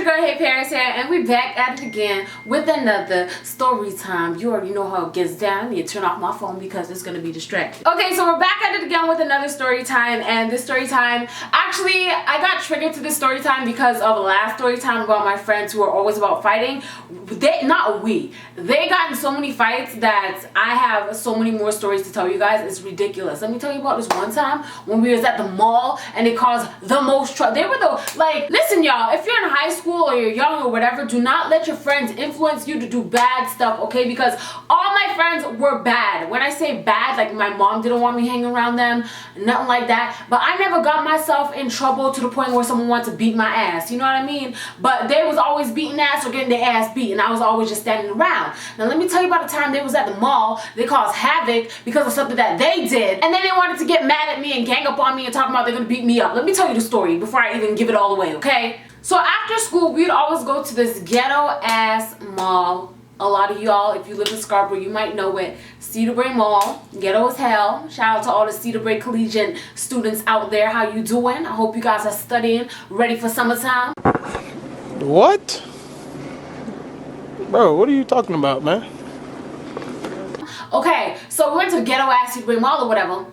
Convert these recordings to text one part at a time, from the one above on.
your girl HeyParis here, and we're back at it again with another story time. You already know how it gets down. I need to turn off my phone because it's going to be distracting. Okay, so we're back at it again with another story time, and this story time, actually, I got triggered to this story time because of the last story time about my friends who are always about fighting. They got in so many fights that I have so many more stories to tell you guys. It's ridiculous. Let me tell you about this one time when we was at the mall and it caused the most trouble. They were listen y'all, if you're in high school or you're young or whatever, do not let your friends influence you to do bad stuff, okay? Because all my friends were bad. When I say bad, like my mom didn't want me hanging around them, nothing like that. But I never got myself in trouble to the point where someone wanted to beat my ass, you know what I mean? But they was always beating ass or getting their ass beat, and I was always just standing around. Now let me tell you about the time they was at the mall. They caused havoc because of something that they did, and then they wanted to get mad at me and gang up on me and talk about they're gonna beat me up. Let me tell you the story before I even give it all away, okay? So after school, we'd always go to this ghetto ass mall. A lot of y'all, if you live in Scarborough, you might know it. Cedarbrae Mall, ghetto as hell. Shout out to all the Cedarbrae Collegiate students out there. How you doing? I hope you guys are studying, ready for summertime. What? Bro, what are you talking about, man? Okay, so we went to ghetto ass Cedarbrae Mall or whatever,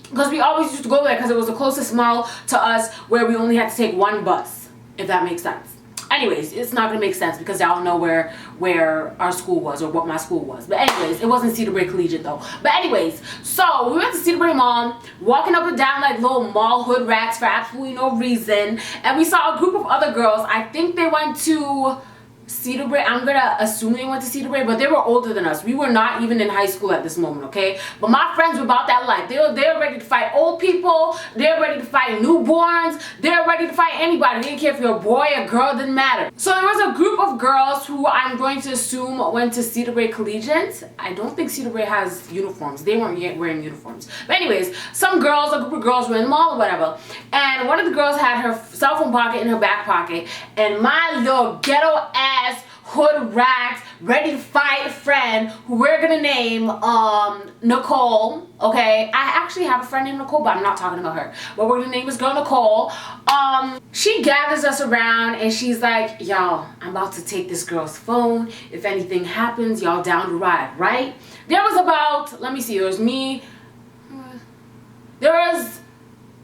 because we always used to go there because it was the closest mall to us where we only had to take one bus, if that makes sense. Anyways, it's not gonna make sense because y'all know where our school was or what my school was. But anyways, it wasn't Cedarbrae Collegiate though. But anyways, so we went to Cedarbrae Mall, walking up and down like little mall hood rats for absolutely no reason, and we saw a group of other girls. I think they went to Cedarbrae. I'm gonna assume they went to Cedarbrae, but they were older than us. We were not even in high school at this moment, okay? But my friends were about that life. They were ready to fight old people. They were ready to fight newborns. They were ready to fight anybody. They didn't care if you're a boy or girl, didn't matter. So there was a group of girls who I'm going to assume went to Cedarbrae Collegiate. I don't think Cedarbrae has uniforms. They weren't yet wearing uniforms. But anyways, some girls, a group of girls were in the mall or whatever, and one of the girls had her cell phone pocket in her back pocket, and my little ghetto ass hood rat ready to fight friend, who we're gonna name Nicole, okay? I actually have a friend named Nicole, but I'm not talking about her. But we're gonna name this girl Nicole. She gathers us around and she's like, y'all, I'm about to take this girl's phone. If anything happens, y'all down to ride, right? There was about, let me see, there was me,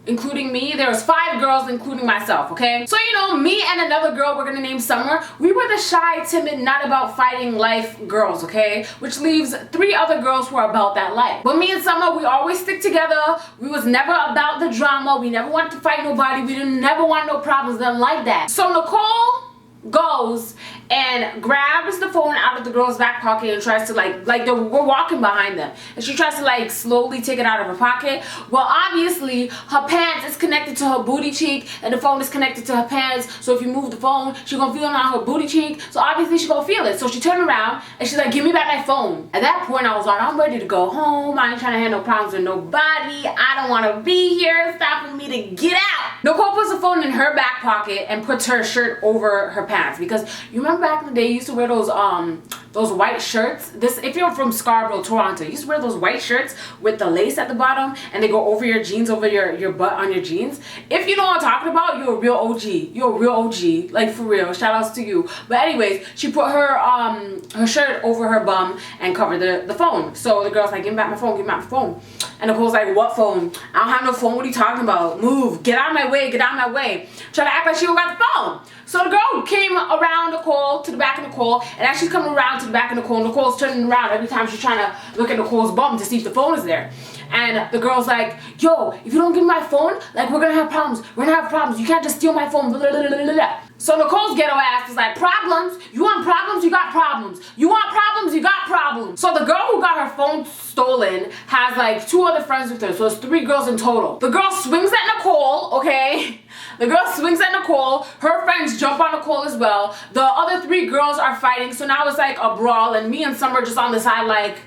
including me, there was 5 girls including myself, okay? So you know, me and another girl we're gonna name Summer, we were the shy, timid, not about fighting life girls, okay? Which leaves 3 other girls who are about that life. But me and Summer, we always stick together. We was never about the drama. We never wanted to fight nobody. We didn't never want no problems, nothing like that. So Nicole goes and grabs the phone out of the girl's back pocket and tries to we're walking behind them, and she tries to slowly take it out of her pocket. Well, obviously her pants is connected to her booty cheek and the phone is connected to her pants, so if you move the phone she's gonna feel it on her booty cheek, so obviously she's gonna feel it. So she turned around and she's like, give me back my phone. At that point I was like, I'm ready to go home. I ain't trying to have no problems with nobody. I don't want to be here stopping me to get out. Nicole puts the phone in her back pocket and puts her shirt over her pants, because you remember back in the day you used to wear those white shirts. If you're from Scarborough, Toronto, you used to wear those white shirts with the lace at the bottom and they go over your jeans, over your butt on your jeans. If you know what I'm talking about, you're a real OG. You're a real OG, like for real. Shout outs to you. But anyways, she put her shirt over her bum and covered the phone. So the girl's like, give me back my phone, give me back my phone. And Nicole's like, what phone? I don't have no phone. What are you talking about? Move, get out of my way, get out of my way. Trying to act like she don't got the phone. So the girl came around Nicole to the back of Nicole, and as she's coming around to the back of Nicole, Nicole's turning around every time she's trying to look at Nicole's bum to see if the phone is there. And the girl's like, yo, if you don't give me my phone, we're gonna have problems. We're gonna have problems. You can't just steal my phone. Blah, blah, blah, blah, blah. So Nicole's ghetto ass is like, problems? You want problems? You got problems. You want problems? You got problems. So the girl who got her phone stolen has 2 other friends with her. So it's 3 girls in total. The girl swings at Nicole, okay? The girl swings at Nicole. Her friends jump on Nicole as well. The other 3 girls are fighting. So now it's like a brawl, and me and Summer just on the side like,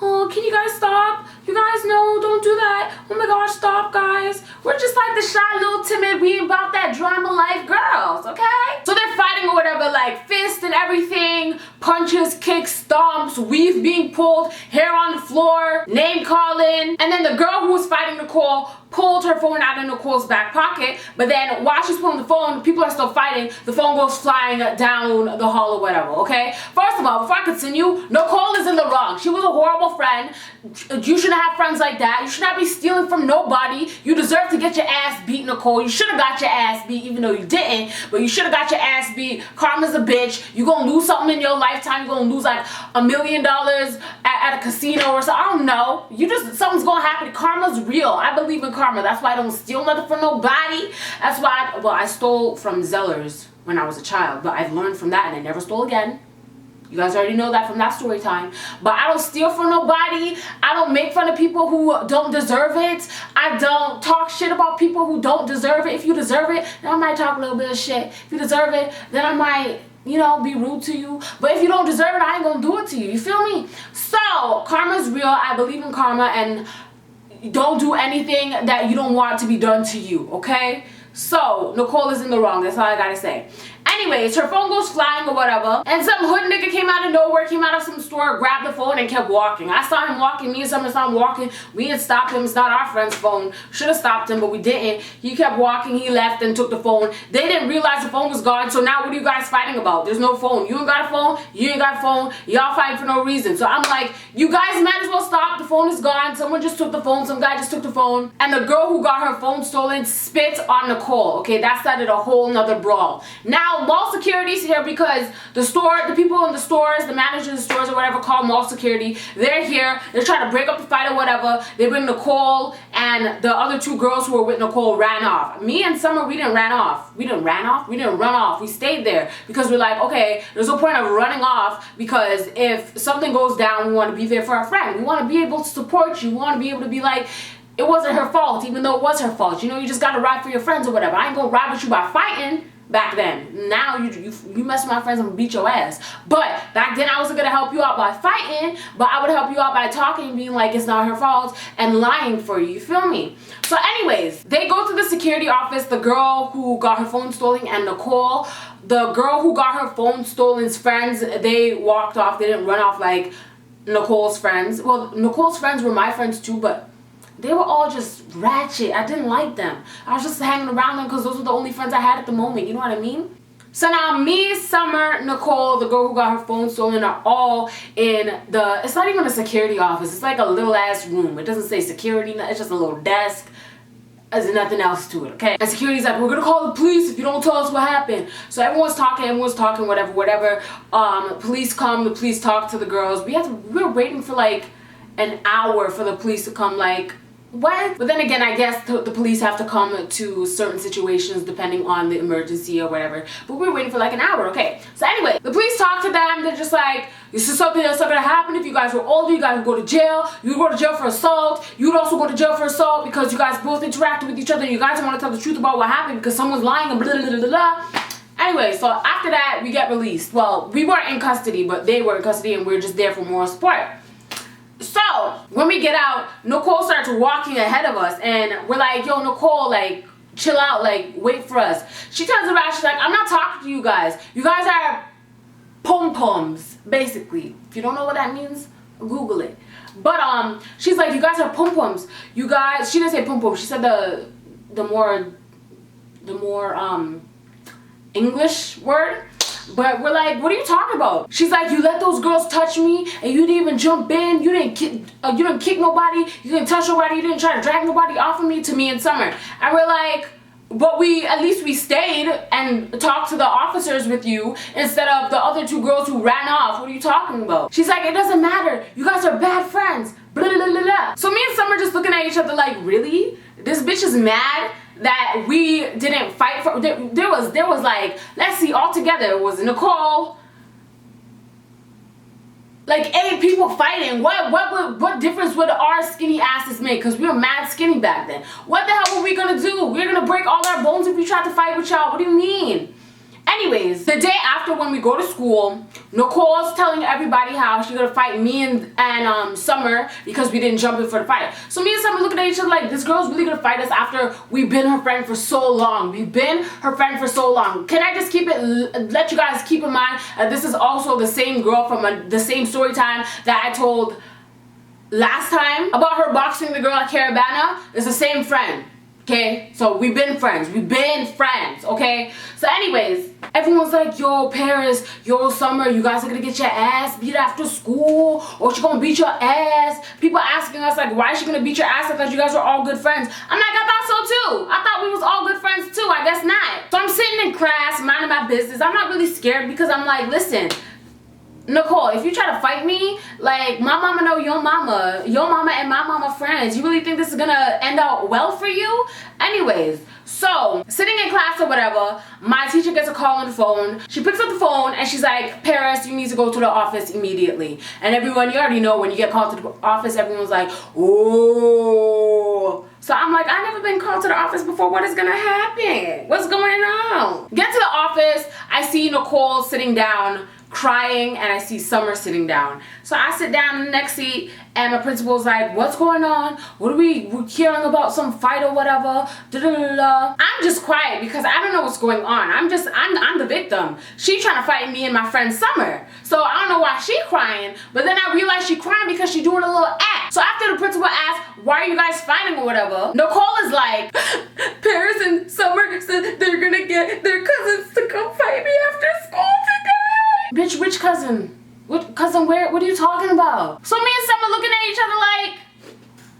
oh, can you guys stop? You guys, no, don't do that. Oh my gosh, stop, guys. We're just like the shy, little timid, we ain't about that drama life girls, okay? So they're fighting or whatever, fists and everything, punches, kicks, stomps, weave being pulled, hair on the floor, name calling. And then the girl who was fighting Nicole pulled her phone out of Nicole's back pocket, but then while she's pulling the phone, people are still fighting, the phone goes flying down the hall or whatever, okay? First of all, before I continue, Nicole is in the wrong. She was a horrible friend. You shouldn't have friends like that. You should not be stealing from nobody. You deserve to get your ass beat, Nicole. You should have got your ass beat, even though you didn't, but you should have got your ass beat. Karma's a bitch. You're gonna lose something in your lifetime. You're gonna lose like $1 million at a casino or something. I don't know. Something's gonna happen. Karma's real. I believe in karma. That's why I don't steal nothing from nobody. That's why I stole from Zellers when I was a child, but I've learned from that and I never stole again. You guys already know that from that story time. But I don't steal from nobody. I don't make fun of people who don't deserve it. I don't talk shit about people who don't deserve it. If you deserve it, then I might talk a little bit of shit. If you deserve it, then I might, you know, be rude to you. But if you don't deserve it, I ain't gonna do it to you. You feel me? So, karma's real. I believe in karma, and don't do anything that you don't want to be done to you, okay? So, Nicole is in the wrong. That's all I gotta say. Anyways, her phone goes flying or whatever, and some hood nigga came out of nowhere, came out of some store, grabbed the phone and kept walking. I saw him walking, me and Summer saw him walking. We didn't stop him. It's not our friend's phone. Should have stopped him, but we didn't. He kept walking, he left and took the phone. They didn't realize the phone was gone, so now what are you guys fighting about? There's no phone. You ain't got a phone, you ain't got a phone, y'all fighting for no reason. So I'm like, you guys might as well stop. The phone is gone. Someone just took the phone, some guy just took the phone. And the girl who got her phone stolen spit on Nicole. Okay, that started a whole nother brawl. Now, mall security's here because the people in the stores, the managers of the stores or whatever, call mall security. They're here. They're trying to break up the fight or whatever. They bring Nicole, and the other two girls who were with Nicole ran off. Me and Summer, we didn't run off. We didn't run off. We stayed there because we're like, okay, there's no point of running off, because if something goes down, we want to be there for our friend. We want to be able to support you. We want to be able to be like, it wasn't her fault, even though it was her fault. You know, you just gotta ride for your friends or whatever. I ain't gonna ride with you by fighting back then. Now you mess with my friends, I'm gonna beat your ass. But back then I wasn't gonna help you out by fighting, but I would help you out by talking, being like it's not her fault, and lying for you. You feel me? So anyways, they go to the security office, the girl who got her phone stolen and Nicole. The girl who got her phone stolen's friends, they walked off. They didn't run off like Nicole's friends. Well, Nicole's friends were my friends too, but they were all just ratchet. I didn't like them. I was just hanging around them because those were the only friends I had at the moment. You know what I mean? So now me, Summer, Nicole, the girl who got her phone stolen, are all in the, it's not even a security office. It's like a little ass room. It doesn't say security. It's just a little desk. There's nothing else to it, okay? And security's like, we're gonna call the police if you don't tell us what happened. So everyone's talking, whatever. Police come, the police talk to the girls. We were waiting for like an hour for the police to come, like, what? But then again, I guess the police have to come to certain situations depending on the emergency or whatever. But we were waiting for like an hour, okay? So anyway, the police talk to them. They're just like, this is something that's not gonna happen. If you guys were older, you guys would go to jail. You would go to jail for assault. You would also go to jail for assault because you guys both interacted with each other and you guys don't want to tell the truth about what happened because someone's lying and blah, blah, blah, blah, blah. Anyway, so after that, we get released. Well, we weren't in custody, but they were in custody and we were just there for moral support. So, when we get out, Nicole starts walking ahead of us, and we're like, yo, Nicole, like, chill out, like, wait for us. She turns around, she's like, I'm not talking to you guys. You guys are pom-poms, basically. If you don't know what that means, Google it. But, she's like, you guys are pom-poms. You guys, she didn't say pom-pom, she said the more English word. But we're like, what are you talking about? She's like, you let those girls touch me and you didn't even jump in. You didn't kick nobody. You didn't touch nobody. You didn't try to drag nobody off of me, to me and Summer. And we're like, but at least we stayed and talked to the officers with you instead of the other two girls who ran off. What are you talking about? She's like, it doesn't matter. You guys are bad friends. Blah, blah, blah, blah. So me and Summer just looking at each other like, really? This bitch is mad that we didn't fight for. There was like, let's see, all together it was Nicole, like 8 people fighting. What difference would our skinny asses make? Because we were mad skinny back then. What the hell were we gonna do? We're gonna break all our bones if we tried to fight with y'all. What do you mean? Anyways, the day after when we go to school, Nicole's telling everybody how she's gonna fight me and Summer because we didn't jump in for the fight. So me and Summer looking at each other like, this girl's really gonna fight us after we've been her friend for so long. We've been her friend for so long. Can I just let you guys keep in mind that this is also the same girl from the same story time that I told last time about her boxing the girl at Caravana is the same friend. Okay, so we've been friends, okay? So anyways, everyone's like, yo, Paris, yo, Summer, you guys are gonna get your ass beat after school, or she gonna beat your ass. People asking us, like, why is she gonna beat your ass? I thought you guys were all good friends. I'm like, I thought so too. I thought we was all good friends too. I guess not. So I'm sitting in class, minding my business. I'm not really scared because I'm like, listen, Nicole, if you try to fight me, like, my mama know your mama and my mama friends. You really think this is gonna end out well for you? Anyways, so sitting in class or whatever, my teacher gets a call on the phone. She picks up the phone and she's like, Paris, you need to go to the office immediately. And everyone, you already know when you get called to the office, everyone's like, oh. So I'm like, I've never been called to the office before. What is gonna happen? What's going on? Get to the office, I see Nicole sitting down crying, and I see Summer sitting down. So I sit down in the next seat and my principal's like, what's going on? What are we're hearing about some fight or whatever? I'm just quiet because I don't know what's going on. I'm the victim. She trying to fight me and my friend Summer. So I don't know why she crying, but then I realize she crying because she doing a little act. So after the principal asked, why are you guys fighting or whatever? Nicole is like, Paris and Summer said they're gonna get their cousins to come fight me after school today. Bitch, which cousin? What cousin where? What are you talking about? So me and Summer looking at each other like,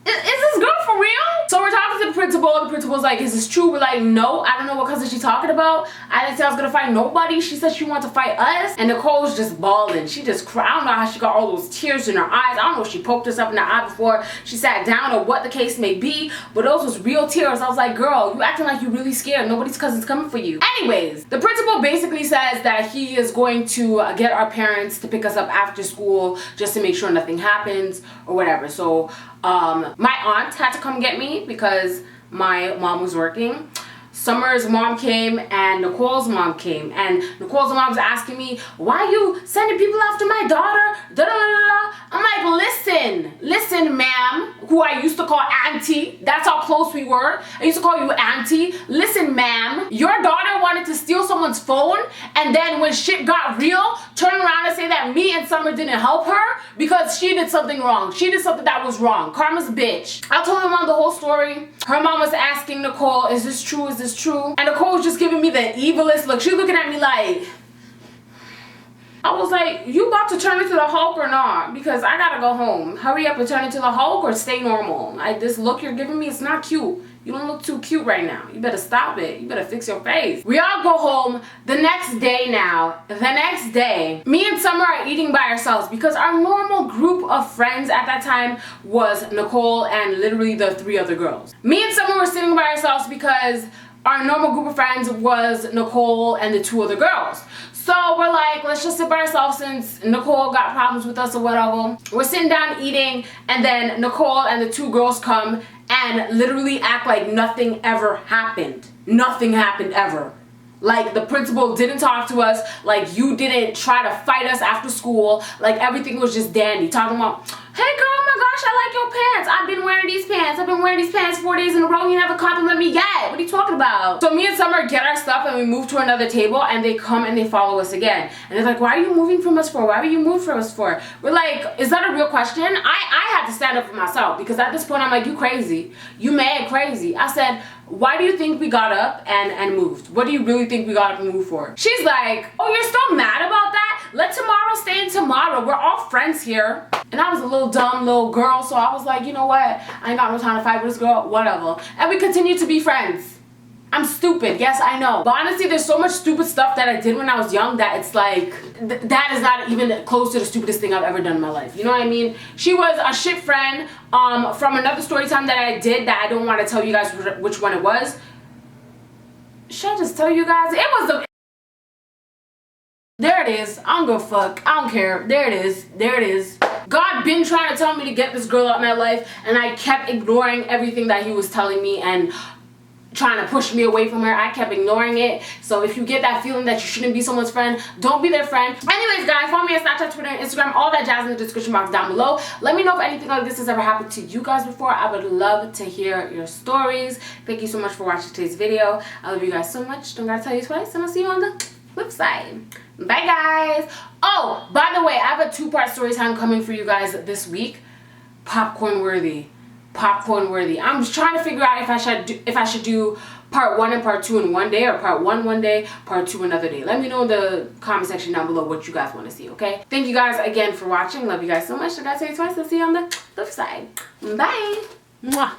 is this girl for real? So we're talking to the principal. The principal's like, is this true? We're like, no, I don't know what cousin she's talking about. I didn't say I was gonna fight nobody. She said she wanted to fight us. And Nicole's just bawling. She just cried. I don't know how she got all those tears in her eyes. I don't know if she poked herself in the eye before she sat down or what the case may be. But those was real tears. I was like, girl, you acting like you really scared. Nobody's cousin's coming for you. Anyways, the principal basically says that he is going to get our parents to pick us up after school just to make sure nothing happens or whatever. So my aunt had to come get me because my mom was working. Summer's mom came and Nicole's mom came, and Nicole's mom was asking me, why are you sending people after my daughter? I'm like, listen ma'am, who I used to call auntie. That's how close we were. I used to call you auntie. Listen ma'am, your daughter wanted to steal someone's phone, and then when shit got real, turn around and say that me and Summer didn't help her because she did something wrong. She did something that was wrong. Karma's a bitch. I told her mom the whole story. Her mom was asking Nicole, is this true? Is this true? And Nicole was just giving me the evilest look. She was looking at me like, I was like, you about to turn into the Hulk or not? Because I gotta go home. Hurry up and turn into the Hulk or stay normal. Like, this look you're giving me, it's not cute. You don't look too cute right now. You better stop it. You better fix your face. We all go home the next day now. The next day, me and Summer are eating by ourselves because our normal group of friends at that time was Nicole and literally the 3 other girls. Me and Summer were sitting by ourselves because our normal group of friends was Nicole and the 2 other girls. So we're like, let's just sit by ourselves since Nicole got problems with us or whatever. We're sitting down eating, and then Nicole and the 2 girls come and literally act like nothing ever happened. Nothing happened ever. Like, the principal didn't talk to us, like you didn't try to fight us after school, like everything was just dandy. Talking about, hey girl, oh my gosh, I like your pants. I've been wearing these pants. I've been wearing these pants 4 days in a row. You never compliment me yet. What are you talking about? So me and Summer get our stuff and we move to another table, and they come and they follow us again. And they're like, why are you moving from us for? Why were you moved from us for? We're like, is that a real question? I had to stand up for myself because at this point I'm like, you crazy. You mad crazy. I said, why do you think we got up and moved? What do you really think we got up and moved for? She's like, oh, you're still mad about that? Let tomorrow stay in tomorrow. We're all friends here. And I was a little dumb little girl, so I was like, you know what? I ain't got no time to fight with this girl, whatever. And we continue to be friends. I'm stupid, yes, I know. But honestly, there's so much stupid stuff that I did when I was young that it's like, that is not even close to the stupidest thing I've ever done in my life. You know what I mean? She was a shit friend from another story time that I did that I don't want to tell you guys which one it was. Should I just tell you guys? It was the... There it is. I don't give a fuck. I don't care. There it is. There it is. God been trying to tell me to get this girl out of my life, and I kept ignoring everything that he was telling me and trying to push me away from her. I kept ignoring it. So if you get that feeling that you shouldn't be someone's friend, don't be their friend. Anyways, guys, follow me on Snapchat, Twitter, and Instagram. All that jazz in the description box down below. Let me know if anything like this has ever happened to you guys before. I would love to hear your stories. Thank you so much for watching today's video. I love you guys so much. Don't gotta tell you twice, and I'll see you on the flip side. Bye, guys. Oh, by the way, I have a 2-part story time coming for you guys this week. popcorn worthy. Popcorn worthy. I'm just trying to figure out if I should do part 1 and part 2 in one day, or part 1 one day, part 2 another day. Let me know in the comment section down below what you guys want to see, okay? Thank you guys again for watching. Love you guys so much. I gotta say it twice. I'll see you on the flip side. Bye. Mwah.